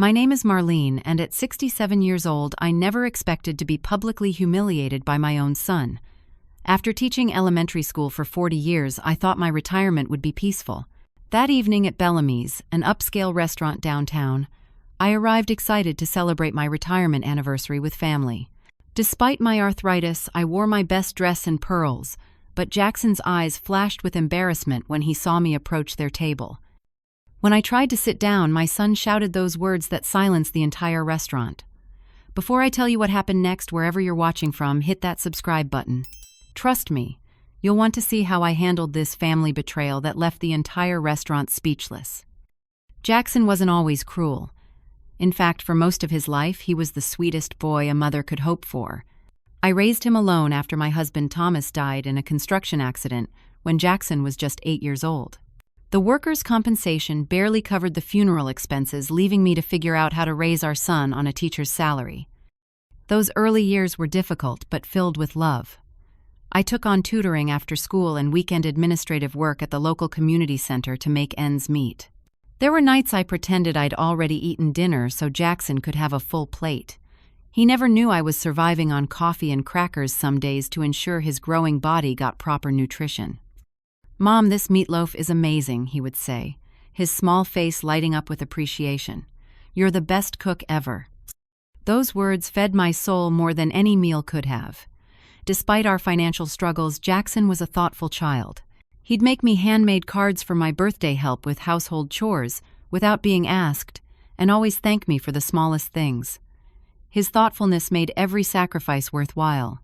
My name is Marlene, and at 67 years old, I never expected to be publicly humiliated by my own son. After teaching elementary school for 40 years, I thought my retirement would be peaceful. That evening at Bellamy's, an upscale restaurant downtown, I arrived excited to celebrate my retirement anniversary with family. Despite my arthritis, I wore my best dress and pearls, but Jackson's eyes flashed with embarrassment when he saw me approach their table. When I tried to sit down, my son shouted those words that silenced the entire restaurant. Before I tell you what happened next, wherever you're watching from, hit that subscribe button. Trust me, you'll want to see how I handled this family betrayal that left the entire restaurant speechless. Jackson wasn't always cruel. In fact, for most of his life, he was the sweetest boy a mother could hope for. I raised him alone after my husband Thomas died in a construction accident when Jackson was just 8 years old. The workers' compensation barely covered the funeral expenses, leaving me to figure out how to raise our son on a teacher's salary. Those early years were difficult but filled with love. I took on tutoring after school and weekend administrative work at the local community center to make ends meet. There were nights I pretended I'd already eaten dinner so Jackson could have a full plate. He never knew I was surviving on coffee and crackers some days to ensure his growing body got proper nutrition. "Mom, this meatloaf is amazing," he would say, his small face lighting up with appreciation. "You're the best cook ever." Those words fed my soul more than any meal could have. Despite our financial struggles, Jackson was a thoughtful child. He'd make me handmade cards for my birthday, help with household chores without being asked, and always thank me for the smallest things. His thoughtfulness made every sacrifice worthwhile.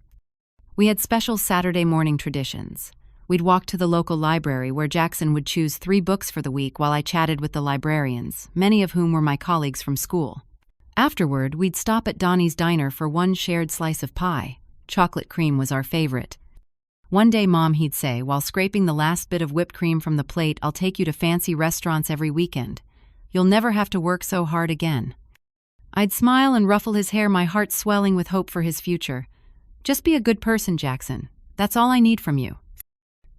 We had special Saturday morning traditions. We'd walk to the local library where Jackson would choose 3 books for the week while I chatted with the librarians, many of whom were my colleagues from school. Afterward, we'd stop at Donnie's Diner for one shared slice of pie. Chocolate cream was our favorite. "One day, Mom," he'd say, while scraping the last bit of whipped cream from the plate, "I'll take you to fancy restaurants every weekend. You'll never have to work so hard again." I'd smile and ruffle his hair, my heart swelling with hope for his future. "Just be a good person, Jackson. That's all I need from you."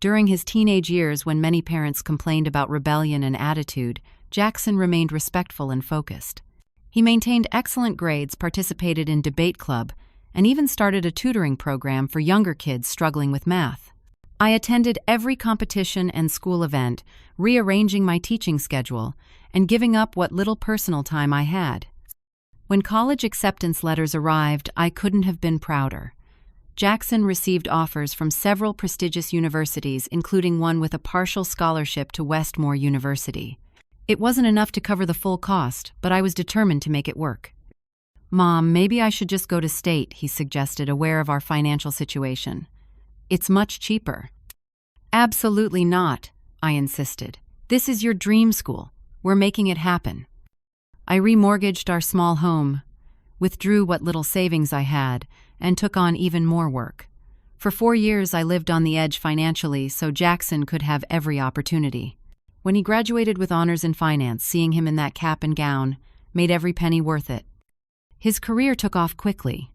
During his teenage years, when many parents complained about rebellion and attitude, Jackson remained respectful and focused. He maintained excellent grades, participated in debate club, and even started a tutoring program for younger kids struggling with math. I attended every competition and school event, rearranging my teaching schedule and giving up what little personal time I had. When college acceptance letters arrived, I couldn't have been prouder. Jackson received offers from several prestigious universities, including one with a partial scholarship to Westmore University. It wasn't enough to cover the full cost, but I was determined to make it work. "Mom, maybe I should just go to state," he suggested, aware of our financial situation. "It's much cheaper." "Absolutely not," I insisted. "This is your dream school. We're making it happen." I remortgaged our small home, withdrew what little savings I had, and took on even more work. For 4 years, I lived on the edge financially so Jackson could have every opportunity. When he graduated with honors in finance, seeing him in that cap and gown made every penny worth it. His career took off quickly.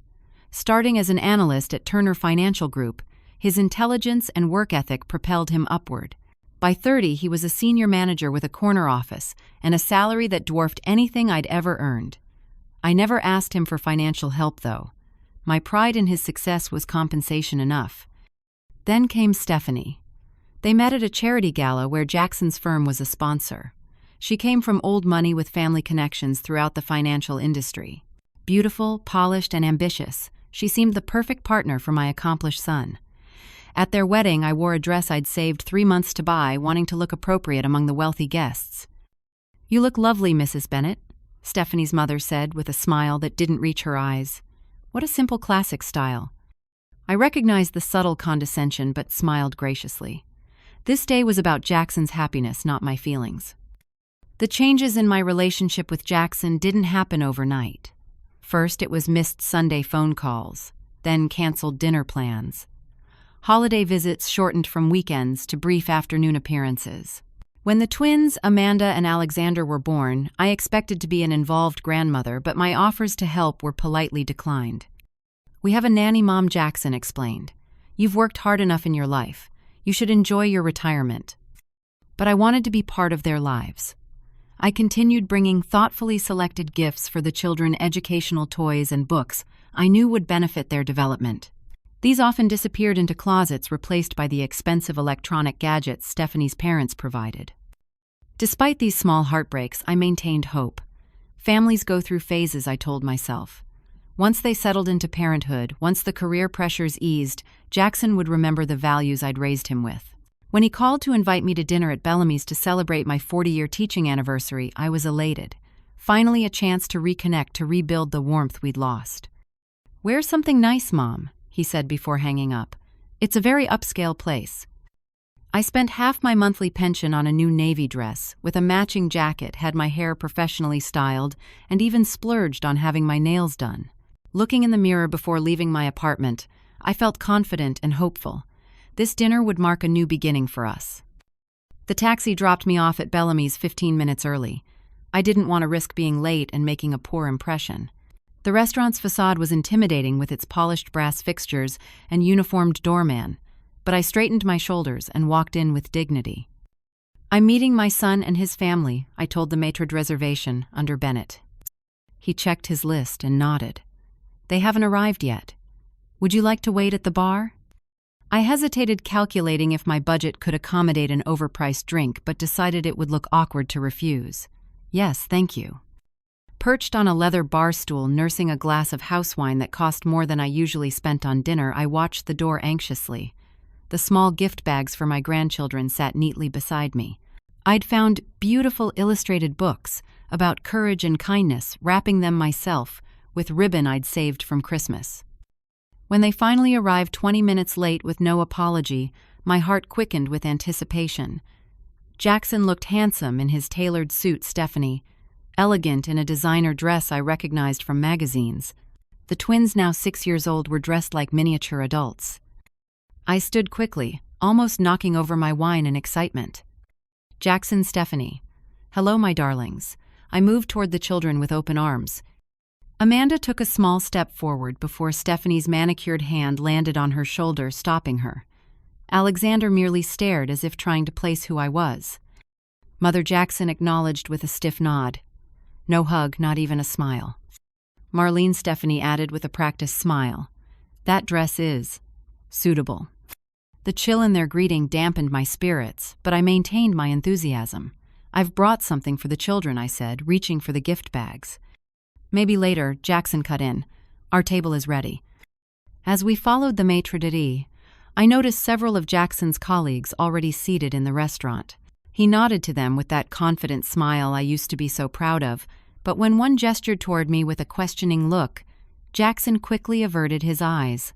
Starting as an analyst at Turner Financial Group, his intelligence and work ethic propelled him upward. By 30, he was a senior manager with a corner office and a salary that dwarfed anything I'd ever earned. I never asked him for financial help, though. My pride in his success was compensation enough. Then came Stephanie. They met at a charity gala where Jackson's firm was a sponsor. She came from old money with family connections throughout the financial industry. Beautiful, polished, and ambitious, she seemed the perfect partner for my accomplished son. At their wedding, I wore a dress I'd saved 3 months to buy, wanting to look appropriate among the wealthy guests. "You look lovely, Mrs. Bennett," Stephanie's mother said with a smile that didn't reach her eyes. What a simple classic style. I recognized the subtle condescension but smiled graciously. This day was about Jackson's happiness, not my feelings. The changes in my relationship with Jackson didn't happen overnight. First, it was missed Sunday phone calls, then canceled dinner plans. Holiday visits shortened from weekends to brief afternoon appearances. When the twins, Amanda and Alexander, were born, I expected to be an involved grandmother, but my offers to help were politely declined. "We have a nanny, Mom," Jackson explained. "You've worked hard enough in your life. You should enjoy your retirement." But I wanted to be part of their lives. I continued bringing thoughtfully selected gifts for the children, educational toys and books I knew would benefit their development. These often disappeared into closets replaced by the expensive electronic gadgets Stephanie's parents provided. Despite these small heartbreaks, I maintained hope. Families go through phases, I told myself. Once they settled into parenthood, once the career pressures eased, Jackson would remember the values I'd raised him with. When he called to invite me to dinner at Bellamy's to celebrate my 40-year teaching anniversary, I was elated. Finally a chance to reconnect, to rebuild the warmth we'd lost. "Wear something nice, Mom," he said before hanging up. "It's a very upscale place." I spent half my monthly pension on a new navy dress, with a matching jacket, had my hair professionally styled, and even splurged on having my nails done. Looking in the mirror before leaving my apartment, I felt confident and hopeful. This dinner would mark a new beginning for us. The taxi dropped me off at Bellamy's 15 minutes early. I didn't want to risk being late and making a poor impression. The restaurant's facade was intimidating with its polished brass fixtures and uniformed doorman, but I straightened my shoulders and walked in with dignity. "I'm meeting my son and his family," I told the maitre d' reservation under Bennett. He checked his list and nodded. "They haven't arrived yet. Would you like to wait at the bar?" I hesitated, calculating if my budget could accommodate an overpriced drink, but decided it would look awkward to refuse. "Yes, thank you." Perched on a leather bar stool, nursing a glass of house wine that cost more than I usually spent on dinner, I watched the door anxiously. The small gift bags for my grandchildren sat neatly beside me. I'd found beautiful illustrated books about courage and kindness, wrapping them myself with ribbon I'd saved from Christmas. When they finally arrived 20 minutes late with no apology, my heart quickened with anticipation. Jackson looked handsome in his tailored suit, Stephanie, elegant in a designer dress I recognized from magazines. The twins, now 6 years old, were dressed like miniature adults. I stood quickly, almost knocking over my wine in excitement. "Jackson, Stephanie." "Hello, my darlings." I moved toward the children with open arms. Amanda took a small step forward before Stephanie's manicured hand landed on her shoulder, stopping her. Alexander merely stared, as if trying to place who I was. Mother Jackson acknowledged with a stiff nod. No hug, not even a smile. Marlene, Stephanie added with a practiced smile. "That dress is suitable." The chill in their greeting dampened my spirits, but I maintained my enthusiasm. "I've brought something for the children," I said, reaching for the gift bags. "Maybe later," Jackson cut in. "Our table is ready." As we followed the maitre d', I noticed several of Jackson's colleagues already seated in the restaurant. He nodded to them with that confident smile I used to be so proud of, but when one gestured toward me with a questioning look, Jackson quickly averted his eyes.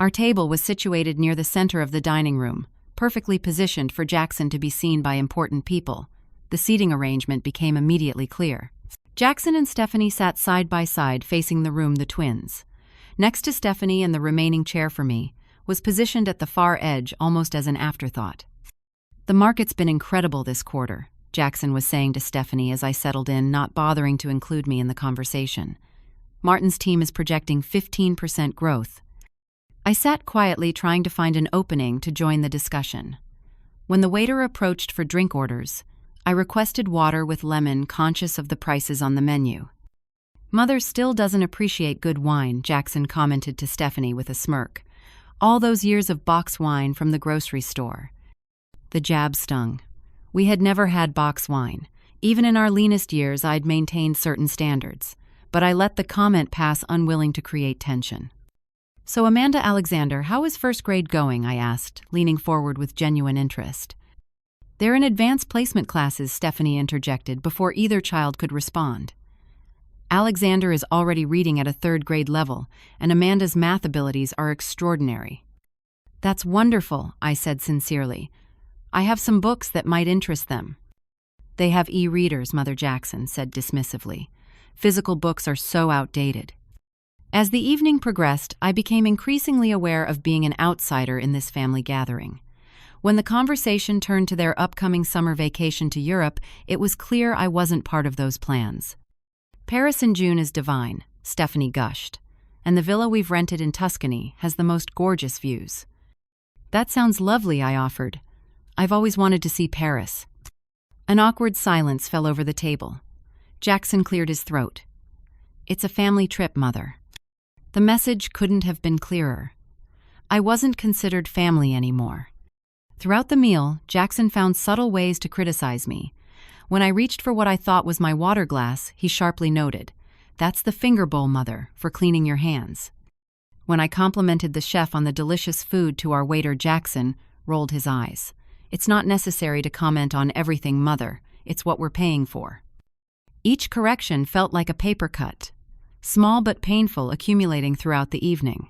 Our table was situated near the center of the dining room, perfectly positioned for Jackson to be seen by important people. The seating arrangement became immediately clear. Jackson and Stephanie sat side by side, facing the room, the twins. Next to Stephanie, and the remaining chair for me, was positioned at the far edge, almost as an afterthought. "The market's been incredible this quarter," Jackson was saying to Stephanie as I settled in, not bothering to include me in the conversation. "Martin's team is projecting 15% growth." I sat quietly, trying to find an opening to join the discussion. When the waiter approached for drink orders, I requested water with lemon, conscious of the prices on the menu. "Mother still doesn't appreciate good wine," Jackson commented to Stephanie with a smirk. "All those years of box wine from the grocery store." The jab stung. We had never had box wine. Even in our leanest years, I'd maintained certain standards, but I let the comment pass, unwilling to create tension. "So, Amanda, Alexander, how is first grade going?" I asked, leaning forward with genuine interest. "They're in advanced placement classes," Stephanie interjected before either child could respond. "Alexander is already reading at a third-grade level, and Amanda's math abilities are extraordinary." "That's wonderful," I said sincerely. "I have some books that might interest them." "They have e-readers," Mother Jackson said dismissively. "Physical books are so outdated." As the evening progressed, I became increasingly aware of being an outsider in this family gathering. When the conversation turned to their upcoming summer vacation to Europe, it was clear I wasn't part of those plans. "Paris in June is divine," Stephanie gushed, "and the villa we've rented in Tuscany has the most gorgeous views." "That sounds lovely," I offered. "I've always wanted to see Paris." An awkward silence fell over the table. Jackson cleared his throat. "It's a family trip, Mother." The message couldn't have been clearer. I wasn't considered family anymore. Throughout the meal, Jackson found subtle ways to criticize me. When I reached for what I thought was my water glass, he sharply noted, "That's the finger bowl, Mother, for cleaning your hands." When I complimented the chef on the delicious food to our waiter, Jackson rolled his eyes. "It's not necessary to comment on everything, Mother. It's what we're paying for." Each correction felt like a paper cut, small but painful, accumulating throughout the evening.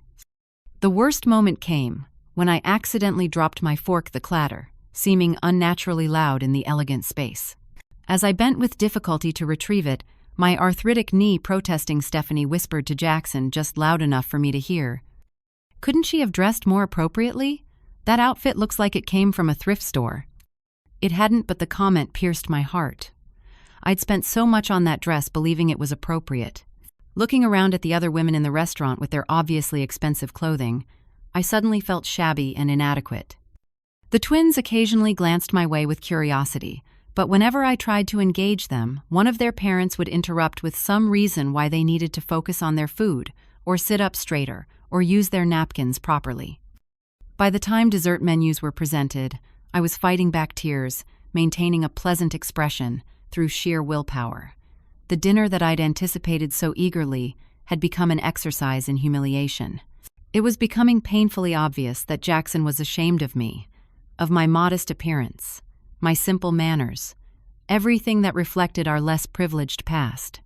The worst moment came when I accidentally dropped my fork, the clatter, seeming unnaturally loud in the elegant space. As I bent with difficulty to retrieve it, my arthritic knee protesting, Stephanie whispered to Jackson just loud enough for me to hear, "Couldn't she have dressed more appropriately? That outfit looks like it came from a thrift store." It hadn't, but the comment pierced my heart. I'd spent so much on that dress believing it was appropriate. Looking around at the other women in the restaurant with their obviously expensive clothing, I suddenly felt shabby and inadequate. The twins occasionally glanced my way with curiosity, but whenever I tried to engage them, one of their parents would interrupt with some reason why they needed to focus on their food, or sit up straighter, or use their napkins properly. By the time dessert menus were presented, I was fighting back tears, maintaining a pleasant expression through sheer willpower. The dinner that I'd anticipated so eagerly had become an exercise in humiliation. It was becoming painfully obvious that Jackson was ashamed of me, of my modest appearance, my simple manners, everything that reflected our less privileged past.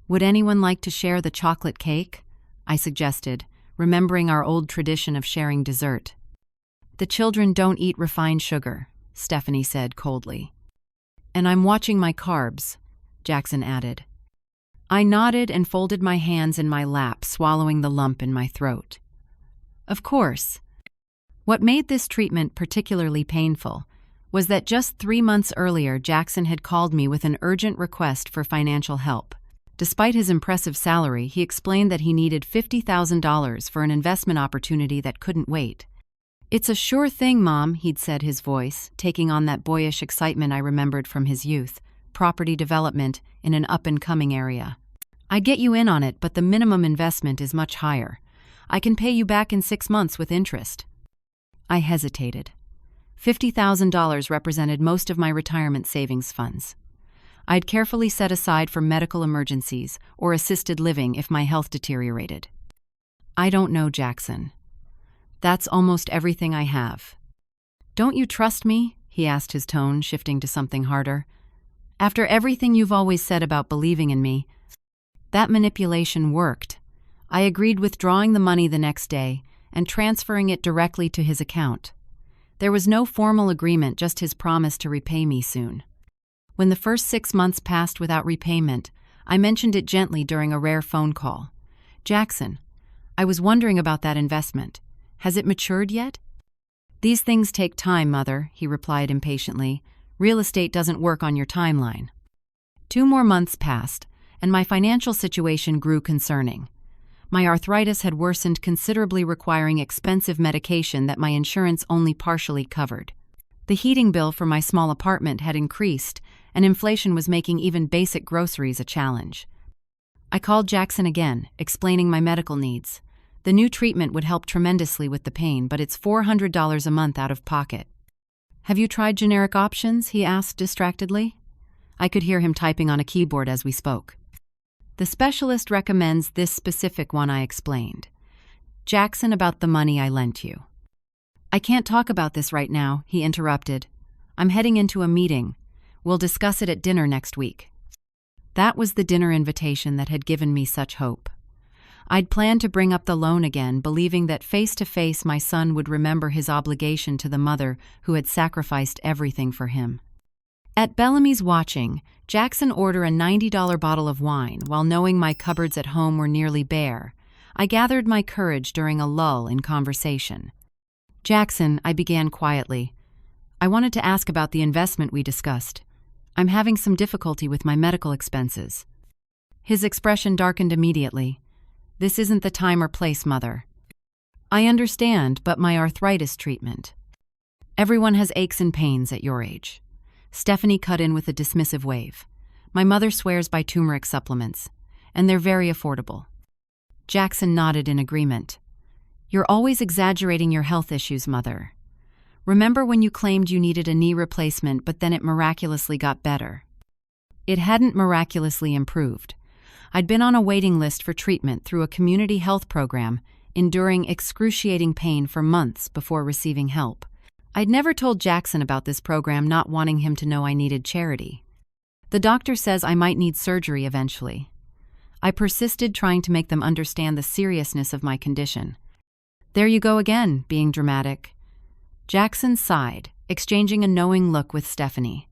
"Would anyone like to share the chocolate cake?" I suggested, remembering our old tradition of sharing dessert. "The children don't eat refined sugar," Stephanie said coldly. "And I'm watching my carbs," Jackson added. I nodded and folded my hands in my lap, swallowing the lump in my throat. Of course. What made this treatment particularly painful was that just 3 months earlier, Jackson had called me with an urgent request for financial help. Despite his impressive salary, he explained that he needed $50,000 for an investment opportunity that couldn't wait. "It's a sure thing, Mom," he'd said, his voice taking on that boyish excitement I remembered from his youth. "Property development in an up-and-coming area. I'd get you in on it, but the minimum investment is much higher. I can pay you back in 6 months with interest." I hesitated. $50,000 represented most of my retirement savings funds. I'd carefully set aside for medical emergencies or assisted living if my health deteriorated. "I don't know, Jackson. That's almost everything I have." "Don't you trust me?" he asked, his tone shifting to something harder. "After everything you've always said about believing in me." That manipulation worked. I agreed withdrawing the money the next day and transferring it directly to his account. There was no formal agreement, just his promise to repay me soon. When the first 6 months passed without repayment, I mentioned it gently during a rare phone call. "Jackson, I was wondering about that investment. Has it matured yet?" "These things take time, Mother," he replied impatiently. "Real estate doesn't work on your timeline." 2 more months passed, and my financial situation grew concerning. My arthritis had worsened considerably, requiring expensive medication that my insurance only partially covered. The heating bill for my small apartment had increased, and inflation was making even basic groceries a challenge. I called Jackson again, explaining my medical needs. The new treatment would help tremendously with the pain, but it's $400 a month out of pocket. "Have you tried generic options?" he asked distractedly. I could hear him typing on a keyboard as we spoke. "The specialist recommends this specific one," I explained. "Jackson, about the money I lent you." "I can't talk about this right now," he interrupted. "I'm heading into a meeting. We'll discuss it at dinner next week." That was the dinner invitation that had given me such hope. I'd planned to bring up the loan again, believing that face-to-face my son would remember his obligation to the mother who had sacrificed everything for him. At Bellamy's watching, Jackson ordered a $90 bottle of wine. While knowing my cupboards at home were nearly bare, I gathered my courage during a lull in conversation. "Jackson," I began quietly, "I wanted to ask about the investment we discussed. I'm having some difficulty with my medical expenses." His expression darkened immediately. "This isn't the time or place, Mother." "I understand, but my arthritis treatment." "Everyone has aches and pains at your age. Stephanie cut in with a dismissive wave. My mother swears by turmeric supplements, and they're very affordable. Jackson nodded in agreement. You're always exaggerating your health issues, Mother. Remember when you claimed you needed a knee replacement but then it miraculously got better? It hadn't miraculously improved. I'd been on a waiting list for treatment through a community health program, enduring excruciating pain for months before receiving help. I'd never told Jackson about this program, not wanting him to know I needed charity. The doctor says I might need surgery eventually. I persisted, trying to make them understand the seriousness of my condition. There you go again, being dramatic. Jackson sighed, exchanging a knowing look with Stephanie.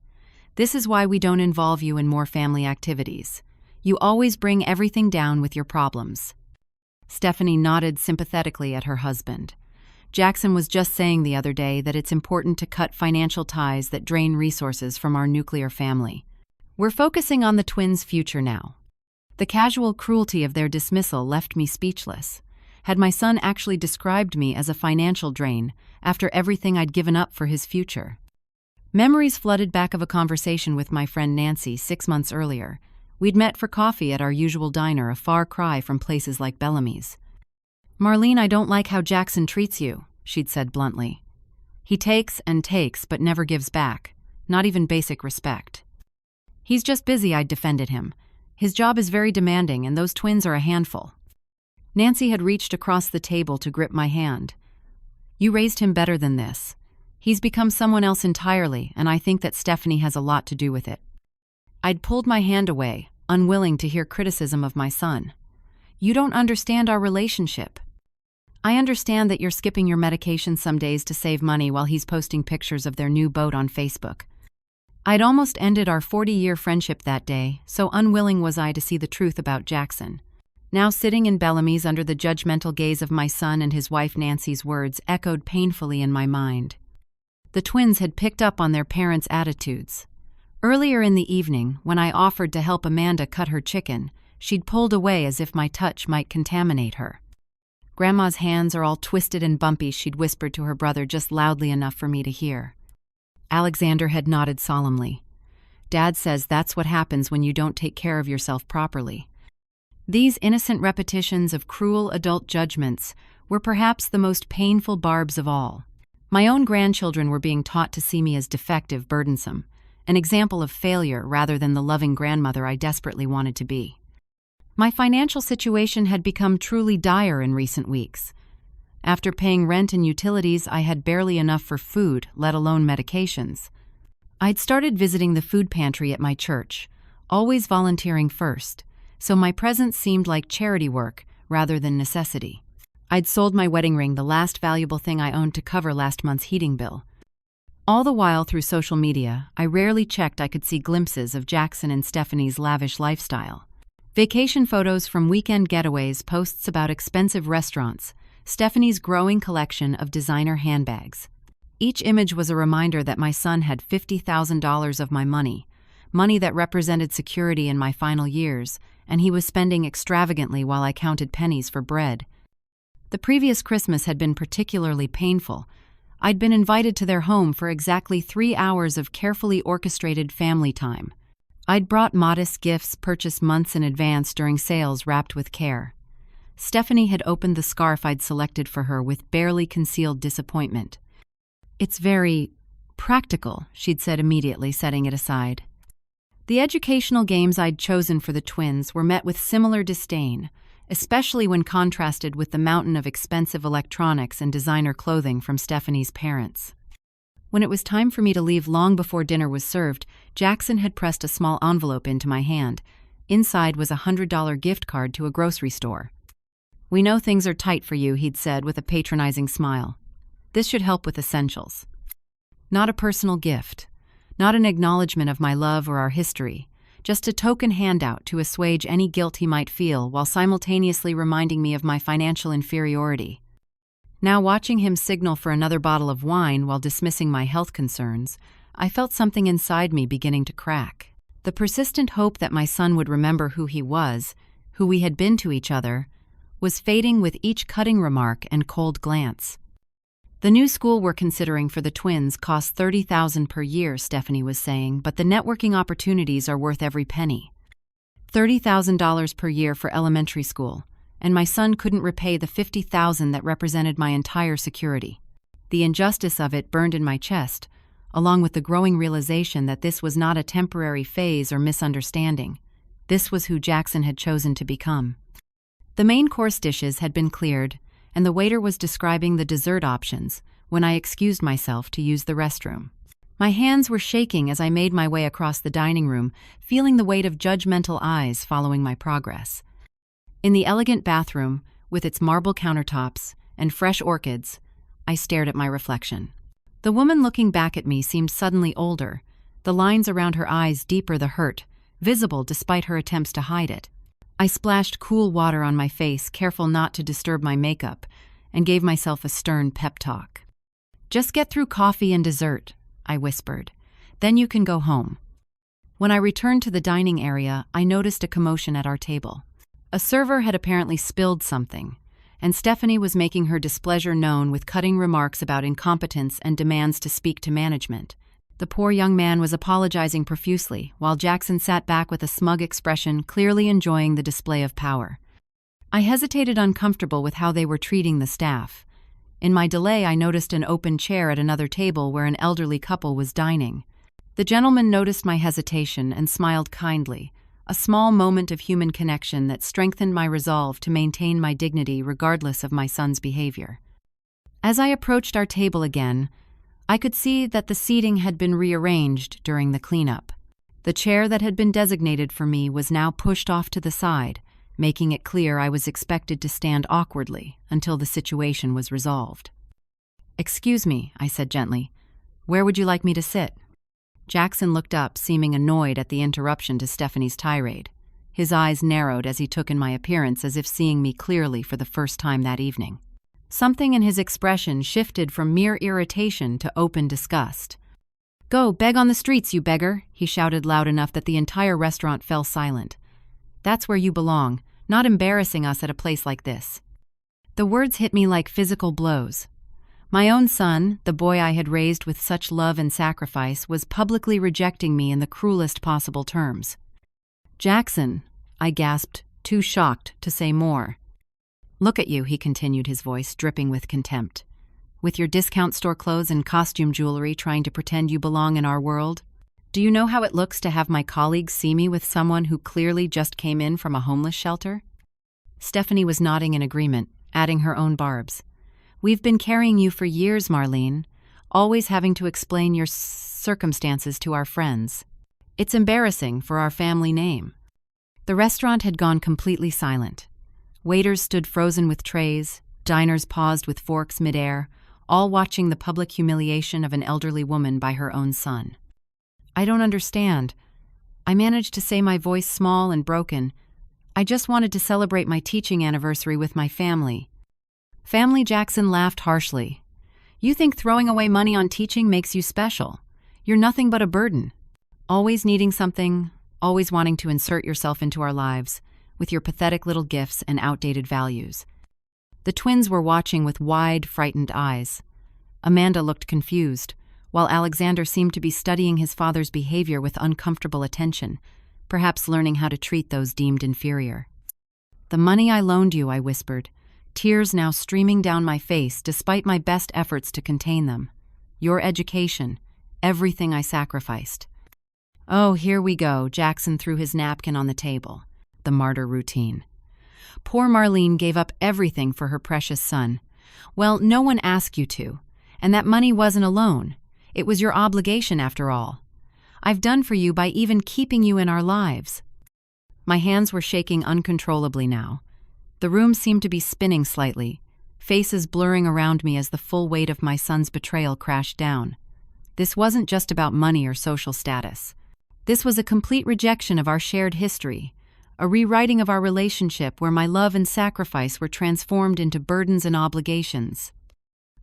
This is why we don't involve you in more family activities. You always bring everything down with your problems. Stephanie nodded sympathetically at her husband. Jackson was just saying the other day that it's important to cut financial ties that drain resources from our nuclear family. We're focusing on the twins' future now. The casual cruelty of their dismissal left me speechless. Had my son actually described me as a financial drain after everything I'd given up for his future? Memories flooded back of a conversation with my friend Nancy 6 months earlier. We'd met for coffee at our usual diner, a far cry from places like Bellamy's. Marlene, I don't like how Jackson treats you, she'd said bluntly. He takes and takes but never gives back, not even basic respect. He's just busy, I'd defended him. His job is very demanding and those twins are a handful. Nancy had reached across the table to grip my hand. You raised him better than this. He's become someone else entirely, and I think that Stephanie has a lot to do with it. I'd pulled my hand away, unwilling to hear criticism of my son. You don't understand our relationship. I understand that you're skipping your medication some days to save money while he's posting pictures of their new boat on Facebook. I'd almost ended our 40-year friendship that day, so unwilling was I to see the truth about Jackson. Now sitting in Bellamy's under the judgmental gaze of my son and his wife Nancy's words echoed painfully in my mind. The twins had picked up on their parents' attitudes. Earlier in the evening, when I offered to help Amanda cut her chicken, she'd pulled away as if my touch might contaminate her. Grandma's hands are all twisted and bumpy, she'd whispered to her brother just loudly enough for me to hear. Alexander had nodded solemnly. Dad says that's what happens when you don't take care of yourself properly. These innocent repetitions of cruel adult judgments were perhaps the most painful barbs of all. My own grandchildren were being taught to see me as defective, burdensome, an example of failure rather than the loving grandmother I desperately wanted to be. My financial situation had become truly dire in recent weeks. After paying rent and utilities, I had barely enough for food, let alone medications. I'd started visiting the food pantry at my church, always volunteering first, so my presence seemed like charity work rather than necessity. I'd sold my wedding ring, the last valuable thing I owned, to cover last month's heating bill. All the while through social media, I rarely checked I could see glimpses of Jackson and Stephanie's lavish lifestyle. Vacation photos from weekend getaways, posts about expensive restaurants, Stephanie's growing collection of designer handbags. Each image was a reminder that my son had $50,000 of my money that represented security in my final years, and he was spending extravagantly while I counted pennies for bread. The previous Christmas had been particularly painful. I'd been invited to their home for exactly 3 hours of carefully orchestrated family time. I'd brought modest gifts purchased months in advance during sales wrapped with care. Stephanie had opened the scarf I'd selected for her with barely concealed disappointment. It's very practical, she'd said immediately, setting it aside. The educational games I'd chosen for the twins were met with similar disdain, especially when contrasted with the mountain of expensive electronics and designer clothing from Stephanie's parents. When it was time for me to leave long before dinner was served, Jackson had pressed a small envelope into my hand. Inside was a $100 gift card to a grocery store. We know things are tight for you, he'd said with a patronizing smile. This should help with essentials. Not a personal gift, not an acknowledgement of my love or our history, just a token handout to assuage any guilt he might feel while simultaneously reminding me of my financial inferiority. Now, watching him signal for another bottle of wine while dismissing my health concerns, I felt something inside me beginning to crack. The persistent hope that my son would remember who he was, who we had been to each other, was fading with each cutting remark and cold glance. The new school we're considering for the twins costs $30,000 per year, Stephanie was saying, but the networking opportunities are worth every penny. $30,000 per year for elementary school, and my son couldn't repay the $50,000 that represented my entire security. The injustice of it burned in my chest, along with the growing realization that this was not a temporary phase or misunderstanding. This was who Jackson had chosen to become. The main course dishes had been cleared, and the waiter was describing the dessert options when I excused myself to use the restroom. My hands were shaking as I made my way across the dining room, feeling the weight of judgmental eyes following my progress. In the elegant bathroom, with its marble countertops and fresh orchids, I stared at my reflection. The woman looking back at me seemed suddenly older, the lines around her eyes deeper, the hurt visible despite her attempts to hide it. I splashed cool water on my face, careful not to disturb my makeup, and gave myself a stern pep talk. "Just get through coffee and dessert," I whispered. "Then you can go home." When I returned to the dining area, I noticed a commotion at our table. A server had apparently spilled something, and Stephanie was making her displeasure known with cutting remarks about incompetence and demands to speak to management. The poor young man was apologizing profusely, while Jackson sat back with a smug expression, clearly enjoying the display of power. I hesitated, uncomfortable with how they were treating the staff. In my delay, I noticed an open chair at another table where an elderly couple was dining. The gentleman noticed my hesitation and smiled kindly, a small moment of human connection that strengthened my resolve to maintain my dignity regardless of my son's behavior. As I approached our table again, I could see that the seating had been rearranged during the cleanup. The chair that had been designated for me was now pushed off to the side, making it clear I was expected to stand awkwardly until the situation was resolved. "Excuse me," I said gently. "Where would you like me to sit?" Jackson looked up, seeming annoyed at the interruption to Stephanie's tirade. His eyes narrowed as he took in my appearance, as if seeing me clearly for the first time that evening. Something in his expression shifted from mere irritation to open disgust. "Go, beg on the streets, you beggar," he shouted loud enough that the entire restaurant fell silent. "That's where you belong, not embarrassing us at a place like this." The words hit me like physical blows. My own son, the boy I had raised with such love and sacrifice, was publicly rejecting me in the cruelest possible terms. "Jackson," I gasped, too shocked to say more. "Look at you," he continued, his voice dripping with contempt. "With your discount store clothes and costume jewelry, trying to pretend you belong in our world? Do you know how it looks to have my colleagues see me with someone who clearly just came in from a homeless shelter?" Stephanie was nodding in agreement, adding her own barbs. "We've been carrying you for years, Marlene, always having to explain your circumstances to our friends. It's embarrassing for our family name." The restaurant had gone completely silent. Waiters stood frozen with trays, diners paused with forks midair, all watching the public humiliation of an elderly woman by her own son. "I don't understand." I managed to say, my voice small and broken. "I just wanted to celebrate my teaching anniversary with my family." "Family?" Jackson laughed harshly. "You think throwing away money on teaching makes you special? You're nothing but a burden. Always needing something, always wanting to insert yourself into our lives, with your pathetic little gifts and outdated values." The twins were watching with wide, frightened eyes. Amanda looked confused, while Alexander seemed to be studying his father's behavior with uncomfortable attention, perhaps learning how to treat those deemed inferior. "The money I loaned you," I whispered, tears now streaming down my face despite my best efforts to contain them. "Your education, everything I sacrificed." "Oh, here we go." Jackson threw his napkin on the table. The martyr routine. Poor Marlene gave up everything for her precious son. Well, no one asked you to, and that money wasn't a loan. It was your obligation after all. I've done for you by even keeping you in our lives. My hands were shaking uncontrollably now. The room seemed to be spinning slightly, faces blurring around me as the full weight of my son's betrayal crashed down. This wasn't just about money or social status. This was a complete rejection of our shared history, a rewriting of our relationship where my love and sacrifice were transformed into burdens and obligations.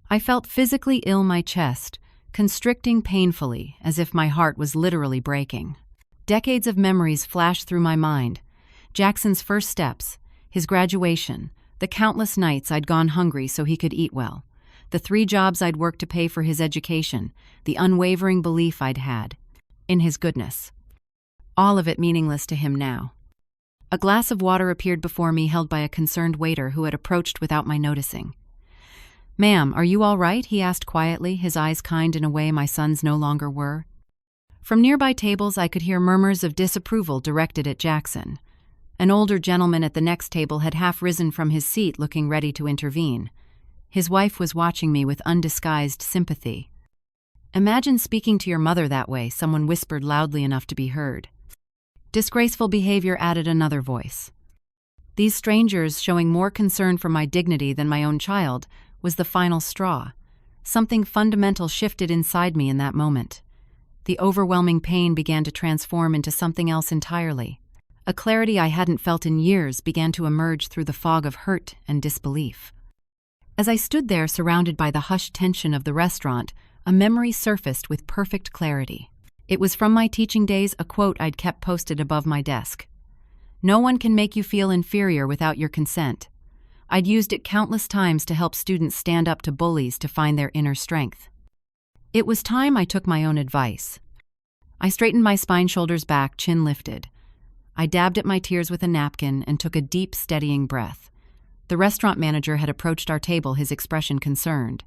I felt physically ill, my chest constricting painfully, as if my heart was literally breaking. Decades of memories flashed through my mind. Jackson's first steps, his graduation, the countless nights I'd gone hungry so he could eat well, the 3 jobs I'd worked to pay for his education, the unwavering belief I'd had in his goodness. All of it meaningless to him now. A glass of water appeared before me, held by a concerned waiter who had approached without my noticing. "Ma'am, are you all right?" he asked quietly, his eyes kind in a way my son's no longer were. From nearby tables I could hear murmurs of disapproval directed at Jackson. An older gentleman at the next table had half risen from his seat, looking ready to intervene. His wife was watching me with undisguised sympathy. "Imagine speaking to your mother that way," someone whispered loudly enough to be heard. "Disgraceful behavior," added another voice. These strangers, showing more concern for my dignity than my own child, was the final straw. Something fundamental shifted inside me in that moment. The overwhelming pain began to transform into something else entirely. A clarity I hadn't felt in years began to emerge through the fog of hurt and disbelief. As I stood there surrounded by the hushed tension of the restaurant, a memory surfaced with perfect clarity. It was from my teaching days, a quote I'd kept posted above my desk. "No one can make you feel inferior without your consent." I'd used it countless times to help students stand up to bullies to find their inner strength. It was time I took my own advice. I straightened my spine, shoulders back, chin lifted. I dabbed at my tears with a napkin and took a deep, steadying breath. The restaurant manager had approached our table, his expression concerned.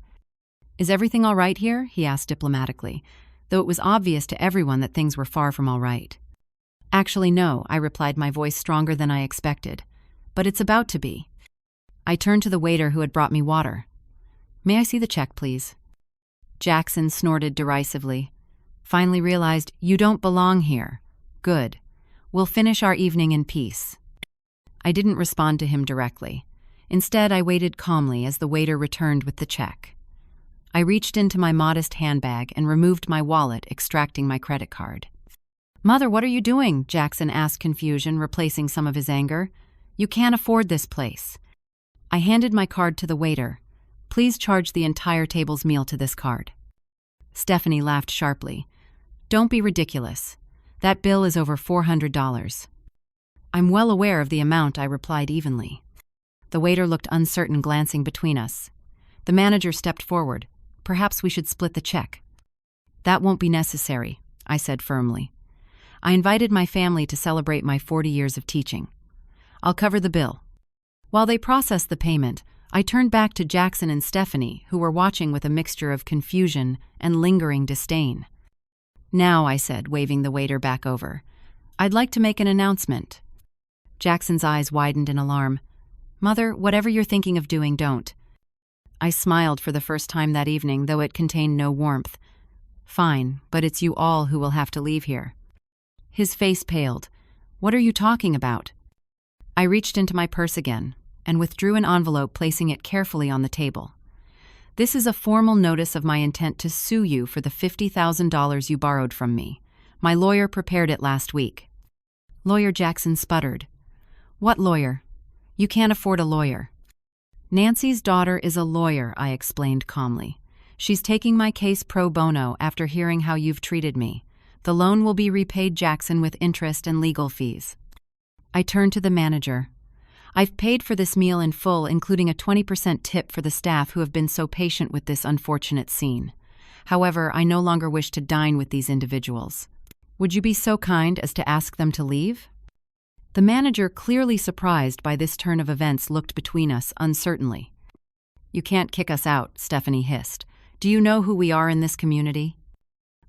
"Is everything all right here?" he asked diplomatically, though it was obvious to everyone that things were far from all right. "Actually, no," I replied, my voice stronger than I expected. "But it's about to be." I turned to the waiter who had brought me water. "May I see the check, please?" Jackson snorted derisively. "Finally realized you don't belong here. Good. We'll finish our evening in peace." I didn't respond to him directly. Instead, I waited calmly as the waiter returned with the check. I reached into my modest handbag and removed my wallet, extracting my credit card. "Mother, what are you doing?" Jackson asked, confusion replacing some of his anger. "You can't afford this place." I handed my card to the waiter. "Please charge the entire table's meal to this card." Stephanie laughed sharply. "Don't be ridiculous. That bill is over $400. "I'm well aware of the amount," I replied evenly. The waiter looked uncertain, glancing between us. The manager stepped forward. "Perhaps we should split the check." "That won't be necessary," I said firmly. "I invited my family to celebrate my 40 years of teaching. I'll cover the bill." While they processed the payment, I turned back to Jackson and Stephanie, who were watching with a mixture of confusion and lingering disdain. "Now," I said, waving the waiter back over, "I'd like to make an announcement." Jackson's eyes widened in alarm. "Mother, whatever you're thinking of doing, don't." I smiled for the first time that evening, though it contained no warmth. "Fine, but it's you all who will have to leave here." His face paled. "What are you talking about?" I reached into my purse again and withdrew an envelope, placing it carefully on the table. "This is a formal notice of my intent to sue you for the $50,000 you borrowed from me. My lawyer prepared it last week." Lawyer Jackson sputtered. "What lawyer? You can't afford a lawyer." "Nancy's daughter is a lawyer," I explained calmly. "She's taking my case pro bono after hearing how you've treated me. The loan will be repaid, Jackson, with interest and legal fees." I turned to the manager. "I've paid for this meal in full, including a 20% tip for the staff who have been so patient with this unfortunate scene. However, I no longer wish to dine with these individuals. Would you be so kind as to ask them to leave?" The manager, clearly surprised by this turn of events, looked between us uncertainly. "You can't kick us out," Stephanie hissed. "Do you know who we are in this community?"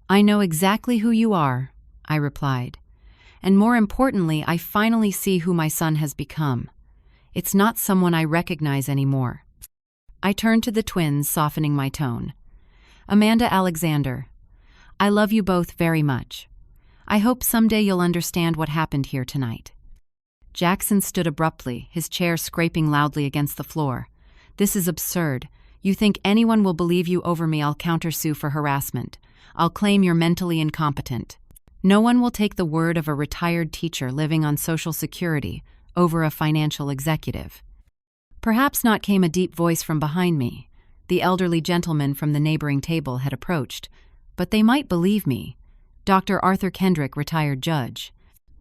"I know exactly who you are," I replied. "And more importantly, I finally see who my son has become. It's not someone I recognize anymore." I turned to the twins, softening my tone. "Amanda, Alexander, I love you both very much. I hope someday you'll understand what happened here tonight." Jackson stood abruptly, his chair scraping loudly against the floor. "This is absurd. You think anyone will believe you over me? I'll countersue for harassment. I'll claim you're mentally incompetent. No one will take the word of a retired teacher living on Social Security over a financial executive." "Perhaps not," came a deep voice from behind me. The elderly gentleman from the neighboring table had approached. "But they might believe me. Dr. Arthur Kendrick, retired judge.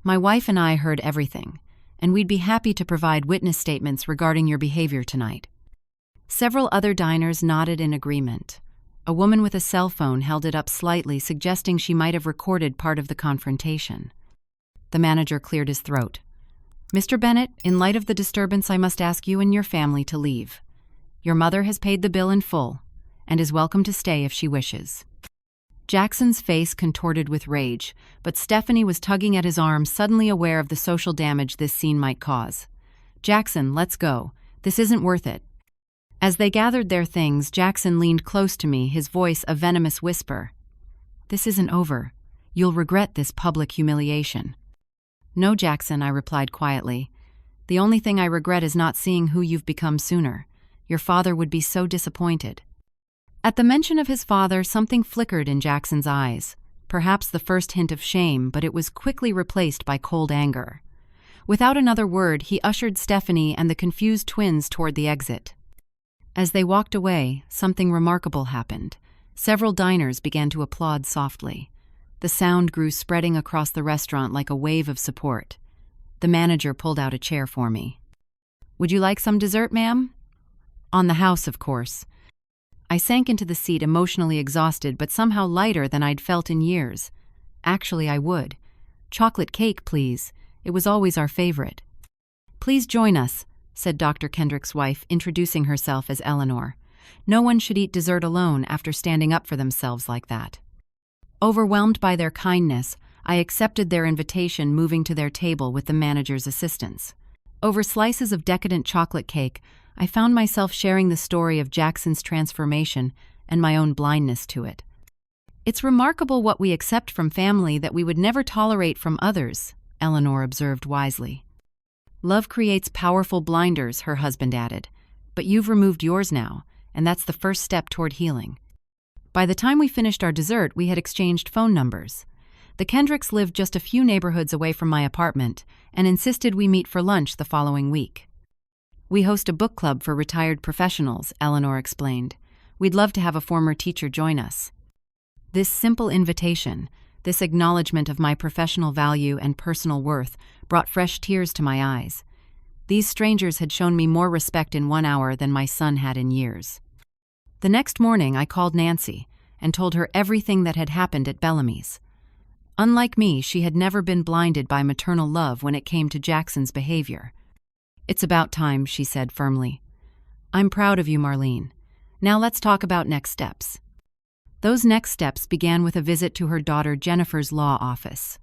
My wife and I heard everything, and we'd be happy to provide witness statements regarding your behavior tonight." Several other diners nodded in agreement. A woman with a cell phone held it up slightly, suggesting she might have recorded part of the confrontation. The manager cleared his throat. "Mr. Bennett, in light of the disturbance, I must ask you and your family to leave. Your mother has paid the bill in full and is welcome to stay if she wishes." Jackson's face contorted with rage, but Stephanie was tugging at his arm, suddenly aware of the social damage this scene might cause. "Jackson, let's go. This isn't worth it." As they gathered their things, Jackson leaned close to me, his voice a venomous whisper. "This isn't over. You'll regret this public humiliation." "No, Jackson," I replied quietly. "The only thing I regret is not seeing who you've become sooner. Your father would be so disappointed." At the mention of his father, something flickered in Jackson's eyes, perhaps the first hint of shame, but it was quickly replaced by cold anger. Without another word, he ushered Stephanie and the confused twins toward the exit. As they walked away, something remarkable happened. Several diners began to applaud softly. The sound grew, spreading across the restaurant like a wave of support. The manager pulled out a chair for me. "Would you like some dessert, ma'am?" "On the house, of course." I sank into the seat, emotionally exhausted, but somehow lighter than I'd felt in years. Actually, I would. "Chocolate cake, please. It was always our favorite." "Please join us," said Dr. Kendrick's wife, introducing herself as Eleanor. "No one should eat dessert alone after standing up for themselves like that." Overwhelmed by their kindness, I accepted their invitation, moving to their table with the manager's assistance. Over slices of decadent chocolate cake, I found myself sharing the story of Jackson's transformation and my own blindness to it. "It's remarkable what we accept from family that we would never tolerate from others," Eleanor observed wisely. "Love creates powerful blinders," her husband added. "But you've removed yours now, and that's the first step toward healing." By the time we finished our dessert, we had exchanged phone numbers. The Kendricks lived just a few neighborhoods away from my apartment and insisted we meet for lunch the following week. "We host a book club for retired professionals," Eleanor explained. "We'd love to have a former teacher join us." This simple invitation, this acknowledgement of my professional value and personal worth, brought fresh tears to my eyes. These strangers had shown me more respect in 1 hour than my son had in years. The next morning, I called Nancy and told her everything that had happened at Bellamy's. Unlike me, she had never been blinded by maternal love when it came to Jackson's behavior. "It's about time," she said firmly. "I'm proud of you, Marlene. Now let's talk about next steps." Those next steps began with a visit to her daughter Jennifer's law office.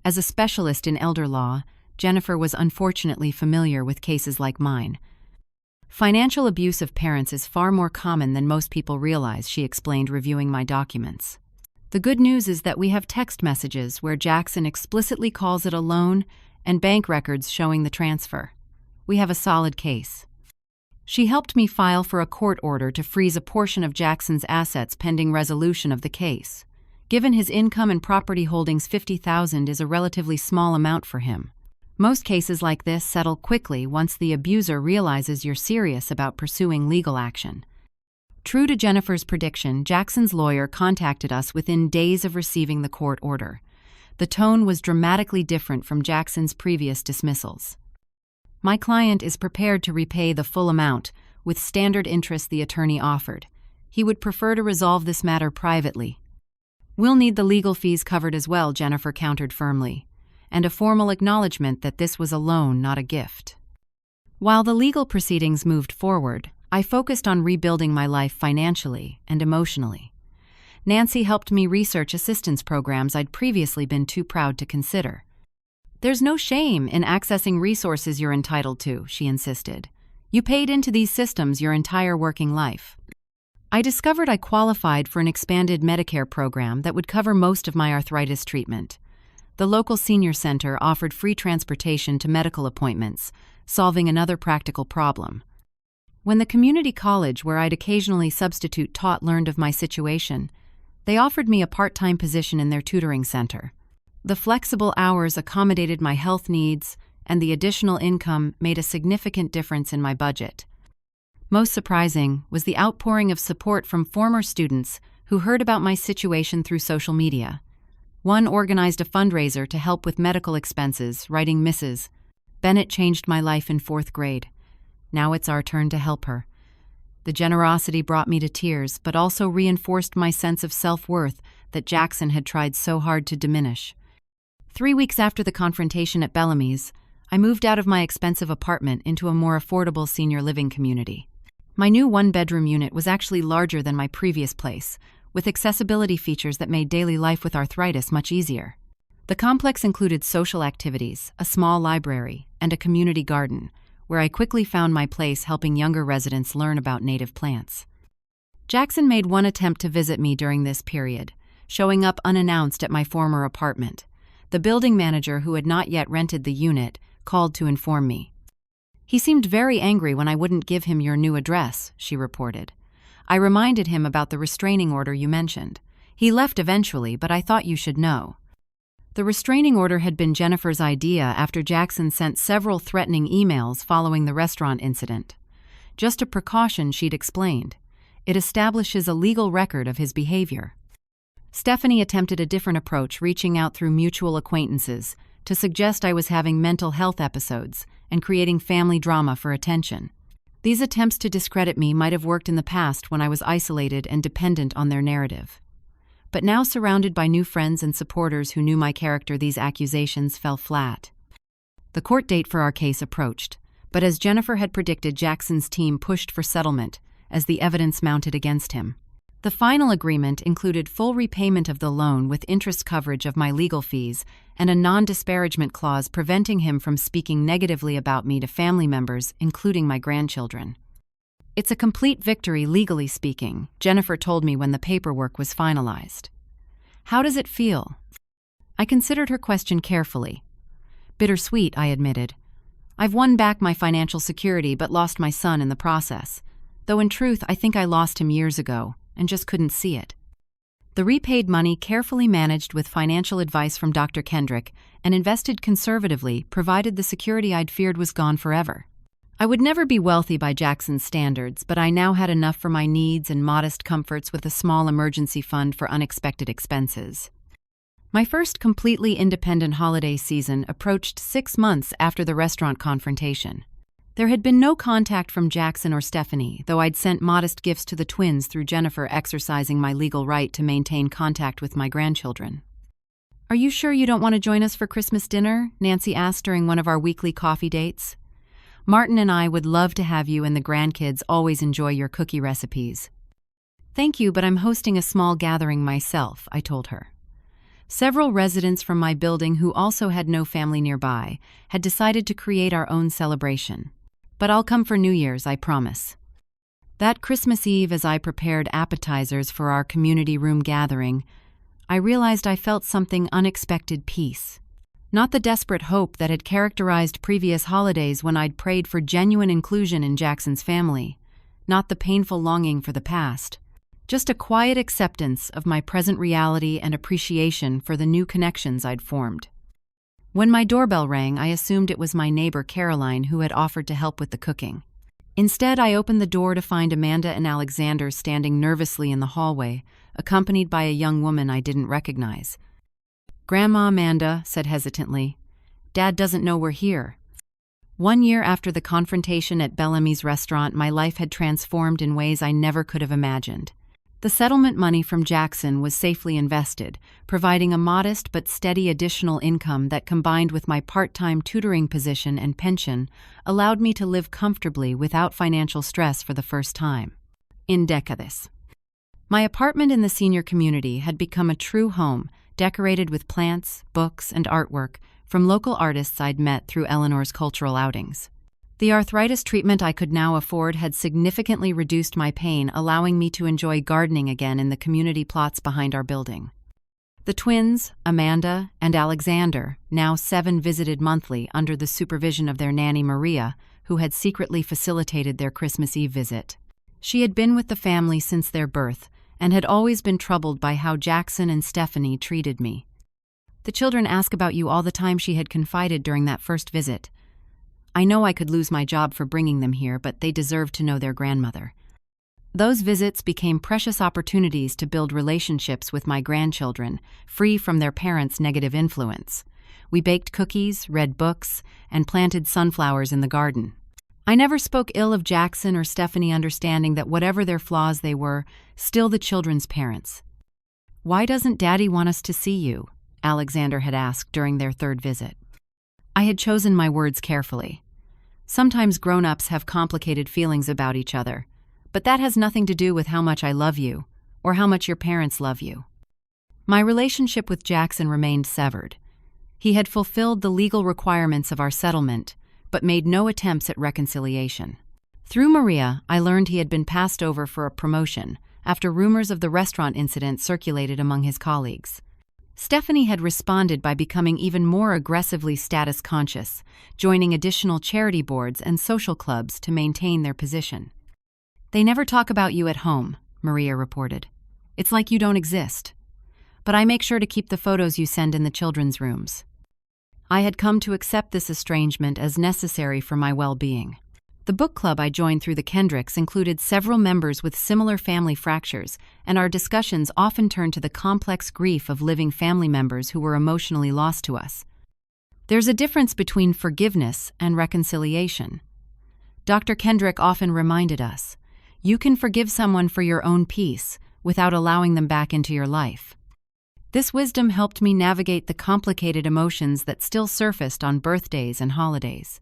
As a specialist in elder law, Jennifer was unfortunately familiar with cases like mine. "Financial abuse of parents is far more common than most people realize," she explained, reviewing my documents. "The good news is that we have text messages where Jackson explicitly calls it a loan and bank records showing the transfer. We have a solid case." She helped me file for a court order to freeze a portion of Jackson's assets pending resolution of the case. Given his income and property holdings, $50,000 is a relatively small amount for him. Most cases like this settle quickly once the abuser realizes you're serious about pursuing legal action. True to Jennifer's prediction, Jackson's lawyer contacted us within days of receiving the court order. The tone was dramatically different from Jackson's previous dismissals. "My client is prepared to repay the full amount, with standard interest," the attorney offered. "He would prefer to resolve this matter privately." "We'll need the legal fees covered as well," Jennifer countered firmly, and a formal acknowledgement that this was a loan, not a gift. While the legal proceedings moved forward, I focused on rebuilding my life financially and emotionally. Nancy helped me research assistance programs I'd previously been too proud to consider. "There's no shame in accessing resources you're entitled to," she insisted. "You paid into these systems your entire working life." I discovered I qualified for an expanded Medicare program that would cover most of my arthritis treatment. The local senior center offered free transportation to medical appointments, solving another practical problem. When the community college where I'd occasionally substitute taught learned of my situation, they offered me a part-time position in their tutoring center. The flexible hours accommodated my health needs, and the additional income made a significant difference in my budget. Most surprising was the outpouring of support from former students who heard about my situation through social media. One organized a fundraiser to help with medical expenses, writing, "Mrs. Bennett changed my life in 4th grade. Now it's our turn to help her." The generosity brought me to tears, but also reinforced my sense of self-worth that Jackson had tried so hard to diminish. 3 weeks after the confrontation at Bellamy's, I moved out of my expensive apartment into a more affordable senior living community. My new one-bedroom unit was actually larger than my previous place, with accessibility features that made daily life with arthritis much easier. The complex included social activities, a small library, and a community garden, where I quickly found my place helping younger residents learn about native plants. Jackson made one attempt to visit me during this period, showing up unannounced at my former apartment. The building manager, who had not yet rented the unit, called to inform me. "He seemed very angry when I wouldn't give him your new address," she reported. "I reminded him about the restraining order you mentioned. He left eventually, but I thought you should know." The restraining order had been Jennifer's idea after Jackson sent several threatening emails following the restaurant incident. Just a precaution, she'd explained. It establishes a legal record of his behavior. Stephanie attempted a different approach, reaching out through mutual acquaintances to suggest I was having mental health episodes and creating family drama for attention. These attempts to discredit me might have worked in the past when I was isolated and dependent on their narrative. But now, surrounded by new friends and supporters who knew my character, these accusations fell flat. The court date for our case approached, but as Jennifer had predicted, Jackson's team pushed for settlement as the evidence mounted against him. The final agreement included full repayment of the loan with interest coverage of my legal fees and a non-disparagement clause preventing him from speaking negatively about me to family members, including my grandchildren. "It's a complete victory, legally speaking," Jennifer told me when the paperwork was finalized. "How does it feel?" I considered her question carefully. "Bittersweet," I admitted. "I've won back my financial security but lost my son in the process. Though in truth, I think I lost him years ago and just couldn't see it." The repaid money, carefully managed with financial advice from Dr. Kendrick and invested conservatively, provided the security I'd feared was gone forever. I would never be wealthy by Jackson's standards, but I now had enough for my needs and modest comforts with a small emergency fund for unexpected expenses. My first completely independent holiday season approached 6 months after the restaurant confrontation. There had been no contact from Jackson or Stephanie, though I'd sent modest gifts to the twins through Jennifer exercising my legal right to maintain contact with my grandchildren. "Are you sure you don't want to join us for Christmas dinner?" Nancy asked during one of our weekly coffee dates. "Martin and I would love to have you, and the grandkids always enjoy your cookie recipes." "Thank you, but I'm hosting a small gathering myself," I told her. Several residents from my building who also had no family nearby had decided to create our own celebration. "But I'll come for New Year's, I promise." That Christmas Eve, as I prepared appetizers for our community room gathering, I realized I felt something unexpected: peace. Not the desperate hope that had characterized previous holidays when I'd prayed for genuine inclusion in Jackson's family. Not the painful longing for the past. Just a quiet acceptance of my present reality and appreciation for the new connections I'd formed. When my doorbell rang, I assumed it was my neighbor Caroline who had offered to help with the cooking. Instead, I opened the door to find Amanda and Alexander standing nervously in the hallway, accompanied by a young woman I didn't recognize. "Grandma," Amanda said hesitantly, "Dad doesn't know we're here." 1 year after the confrontation at Bellamy's restaurant, my life had transformed in ways I never could have imagined. The settlement money from Jackson was safely invested, providing a modest but steady additional income that, combined with my part-time tutoring position and pension, allowed me to live comfortably without financial stress for the first time in decades. My apartment in the senior community had become a true home, decorated with plants, books, and artwork from local artists I'd met through Eleanor's cultural outings. The arthritis treatment I could now afford had significantly reduced my pain, allowing me to enjoy gardening again in the community plots behind our building. The twins, Amanda and Alexander, now 7, visited monthly under the supervision of their nanny Maria, who had secretly facilitated their Christmas Eve visit. She had been with the family since their birth and had always been troubled by how Jackson and Stephanie treated me. "The children ask about you all the time," she had confided during that first visit. "I know I could lose my job for bringing them here, but they deserve to know their grandmother." Those visits became precious opportunities to build relationships with my grandchildren, free from their parents' negative influence. We baked cookies, read books, and planted sunflowers in the garden. I never spoke ill of Jackson or Stephanie, understanding that whatever their flaws they were, still the children's parents. "Why doesn't Daddy want us to see you?" Alexander had asked during their third visit. I had chosen my words carefully. Sometimes grown-ups have complicated feelings about each other, but that has nothing to do with how much I love you or how much your parents love you. My relationship with Jackson remained severed. He had fulfilled the legal requirements of our settlement, but made no attempts at reconciliation. Through Maria, I learned he had been passed over for a promotion after rumors of the restaurant incident circulated among his colleagues. Stephanie had responded by becoming even more aggressively status-conscious, joining additional charity boards and social clubs to maintain their position. "They never talk about you at home," Maria reported. "It's like you don't exist. But I make sure to keep the photos you send in the children's rooms." I had come to accept this estrangement as necessary for my well-being. The book club I joined through the Kendricks included several members with similar family fractures, and our discussions often turned to the complex grief of living family members who were emotionally lost to us. There's a difference between forgiveness and reconciliation. Dr. Kendrick often reminded us, you can forgive someone for your own peace without allowing them back into your life. This wisdom helped me navigate the complicated emotions that still surfaced on birthdays and holidays.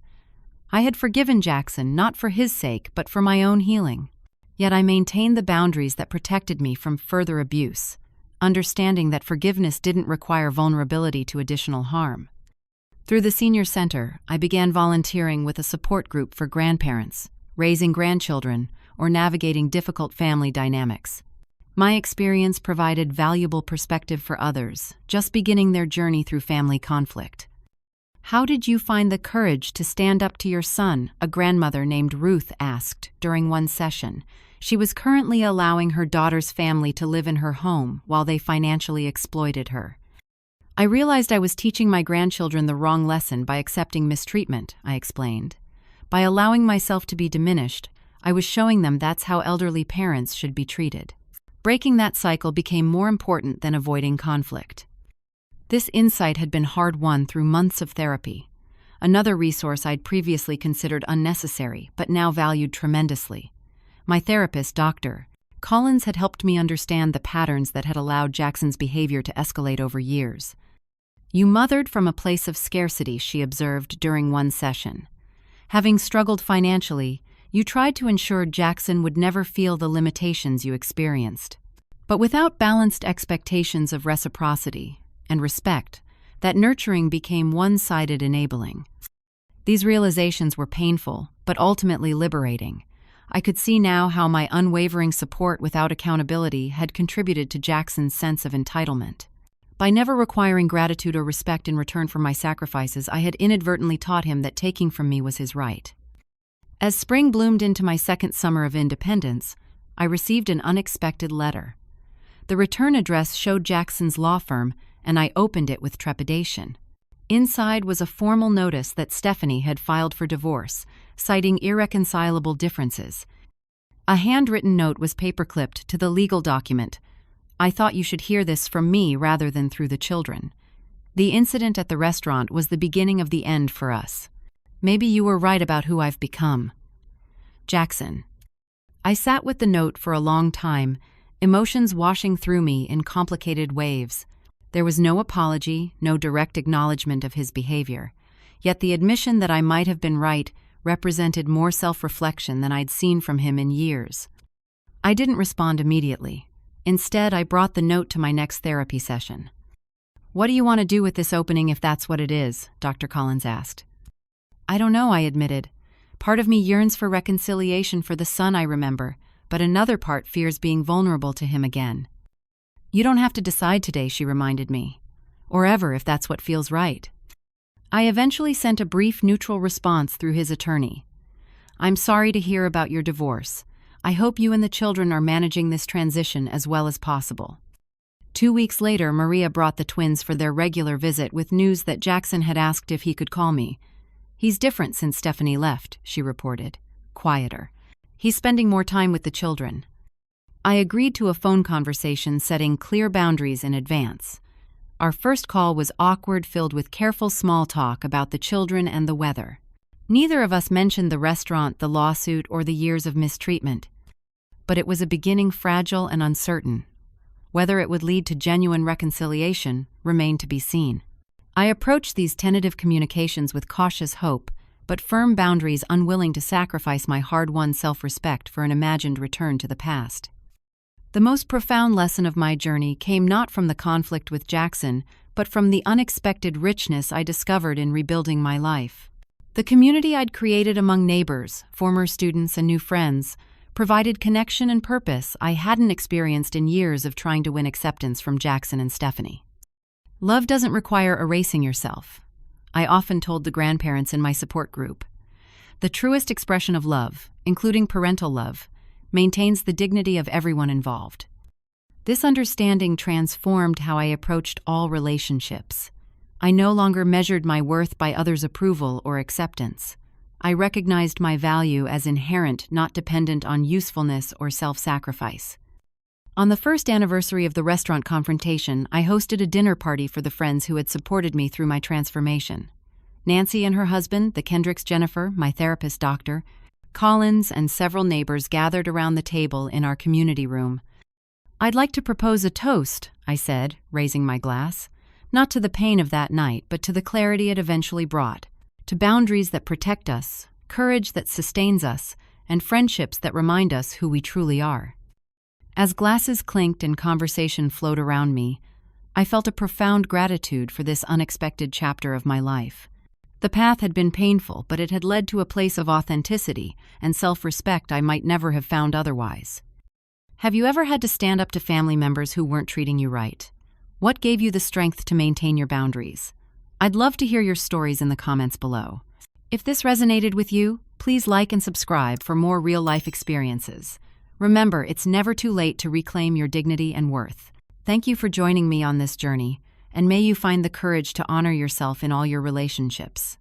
I had forgiven Jackson not for his sake, but for my own healing. Yet I maintained the boundaries that protected me from further abuse, understanding that forgiveness didn't require vulnerability to additional harm. Through the senior center, I began volunteering with a support group for grandparents, raising grandchildren, or navigating difficult family dynamics. My experience provided valuable perspective for others, just beginning their journey through family conflict. "How did you find the courage to stand up to your son?" a grandmother named Ruth asked during one session. She was currently allowing her daughter's family to live in her home while they financially exploited her. "I realized I was teaching my grandchildren the wrong lesson by accepting mistreatment," I explained. "By allowing myself to be diminished, I was showing them that's how elderly parents should be treated." Breaking that cycle became more important than avoiding conflict. This insight had been hard-won through months of therapy, another resource I'd previously considered unnecessary but now valued tremendously. My therapist, Dr. Collins, had helped me understand the patterns that had allowed Jackson's behavior to escalate over years. "You mothered from a place of scarcity," she observed during one session. "Having struggled financially, you tried to ensure Jackson would never feel the limitations you experienced. But without balanced expectations of reciprocity and respect, that nurturing became one-sided enabling." These realizations were painful, but ultimately liberating. I could see now how my unwavering support without accountability had contributed to Jackson's sense of entitlement. By never requiring gratitude or respect in return for my sacrifices, I had inadvertently taught him that taking from me was his right. As spring bloomed into my second summer of independence, I received an unexpected letter. The return address showed Jackson's law firm, and I opened it with trepidation. Inside was a formal notice that Stephanie had filed for divorce, citing irreconcilable differences. A handwritten note was paperclipped to the legal document. "I thought you should hear this from me rather than through the children. The incident at the restaurant was the beginning of the end for us. Maybe you were right about who I've become. Jackson." I sat with the note for a long time, emotions washing through me in complicated waves. There was no apology, no direct acknowledgement of his behavior, yet the admission that I might have been right represented more self-reflection than I'd seen from him in years. I didn't respond immediately. Instead, I brought the note to my next therapy session. "What do you want to do with this opening if that's what it is?" Dr. Collins asked. "I don't know," I admitted. "Part of me yearns for reconciliation for the son I remember, but another part fears being vulnerable to him again." "You don't have to decide today," she reminded me. "Or ever, if that's what feels right." I eventually sent a brief neutral response through his attorney. "I'm sorry to hear about your divorce. I hope you and the children are managing this transition as well as possible." 2 weeks later, Maria brought the twins for their regular visit with news that Jackson had asked if he could call me. "He's different since Stephanie left," she reported. "Quieter. He's spending more time with the children." I agreed to a phone conversation setting clear boundaries in advance. Our first call was awkward, filled with careful small talk about the children and the weather. Neither of us mentioned the restaurant, the lawsuit, or the years of mistreatment. But it was a beginning fragile and uncertain. Whether it would lead to genuine reconciliation remained to be seen. I approached these tentative communications with cautious hope, but firm boundaries, unwilling to sacrifice my hard-won self-respect for an imagined return to the past. The most profound lesson of my journey came not from the conflict with Jackson, but from the unexpected richness I discovered in rebuilding my life. The community I'd created among neighbors, former students, and new friends provided connection and purpose I hadn't experienced in years of trying to win acceptance from Jackson and Stephanie. Love doesn't require erasing yourself, I often told the grandparents in my support group. The truest expression of love, including parental love, maintains the dignity of everyone involved. This understanding transformed how I approached all relationships. I no longer measured my worth by others' approval or acceptance. I recognized my value as inherent, not dependent on usefulness or self-sacrifice. On the first anniversary of the restaurant confrontation, I hosted a dinner party for the friends who had supported me through my transformation. Nancy and her husband, the Kendricks, Jennifer, my therapist doctor, Collins, and several neighbors gathered around the table in our community room. "I'd like to propose a toast," I said, raising my glass. "Not to the pain of that night, but to the clarity it eventually brought. To boundaries that protect us, courage that sustains us, and friendships that remind us who we truly are." As glasses clinked and conversation flowed around me, I felt a profound gratitude for this unexpected chapter of my life. The path had been painful, but it had led to a place of authenticity and self-respect I might never have found otherwise. Have you ever had to stand up to family members who weren't treating you right? What gave you the strength to maintain your boundaries? I'd love to hear your stories in the comments below. If this resonated with you, please like and subscribe for more real-life experiences. Remember, it's never too late to reclaim your dignity and worth. Thank you for joining me on this journey, and may you find the courage to honor yourself in all your relationships.